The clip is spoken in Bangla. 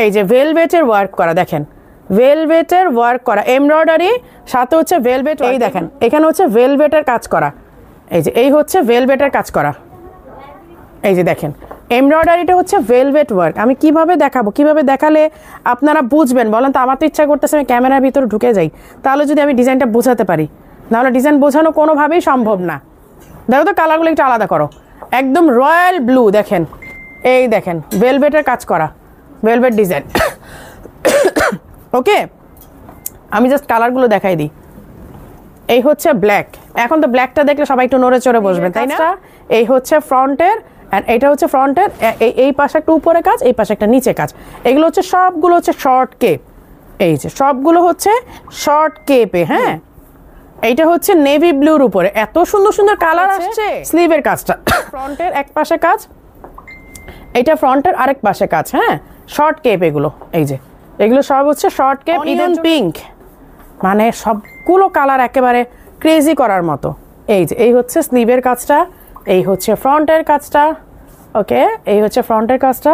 এই যে ভেলভেটের ওয়ার্ক করা, দেখেন ভেলভেটের ওয়ার্ক করা, এমব্রয়ডারি সাথে হচ্ছে ভেলভেট। এই দেখেন এখানে হচ্ছে ভেলভেটের কাজ করা, এই যে এই হচ্ছে ভেলভেটের কাজ করা, এই যে দেখেন এমব্রয়ডারিটা হচ্ছে ভেলভেট ওয়ার্ক। আমি কিভাবে দেখাবো, কিভাবে দেখালে আপনারা বুঝবেন বলেন তো? আমার তো ইচ্ছা করতেছে আমি ক্যামেরার ভিতরে ঢুকে যাই, তাহলে যদি আমি ডিজাইনটা বোঝাতে পারি, নাহলে ডিজাইন বোঝানো কোনোভাবেই সম্ভব না। দেখো তো কালারগুলো একটু আলাদা করো, একদম রয়্যাল ব্লু, দেখেন এই দেখেন ভেলভেটের কাজ করা, ভেলভেট ডিজাইন। ওকে, আমি জাস্ট কালারগুলো দেখাই দিই। এই হচ্ছে ব্ল্যাক, এখন তো ব্ল্যাকটা দেখলে সবাই একটু নড়ে চড়ে বসবেন, তাই না? এই হচ্ছে ফ্রন্টের, অ্যান্ড এইটা হচ্ছে ফ্রন্টের, এই পাশে একটা উপরে কাজ, এই পাশে একটা নিচে কাজ। এগুলো হচ্ছে সবগুলো হচ্ছে শর্ট কেপ, এই যে সবগুলো হচ্ছে শর্ট কেপে। হ্যাঁ, এইটা হচ্ছে নেভি ব্লুর উপরে, এত সুন্দর সুন্দর কালার আসছে। স্লিভের কাজটা ফ্রন্টের এক পাশে কাজ, এইটা ফ্রন্টের আরেক পাশে কাজ। হ্যাঁ, শর্ট কেপ এগুলো, এই যে এগুলো সব হচ্ছে শর্ট কেপ। অনিয়ন পিঙ্ক, মানে সবগুলো কালার একেবারে ক্রেজি করার মতো। এই যে এই হচ্ছে স্লিভের কাজটা, এই হচ্ছে ফ্রন্টের কাজটা। ওকে, এই হচ্ছে ফ্রন্টের কাজটা।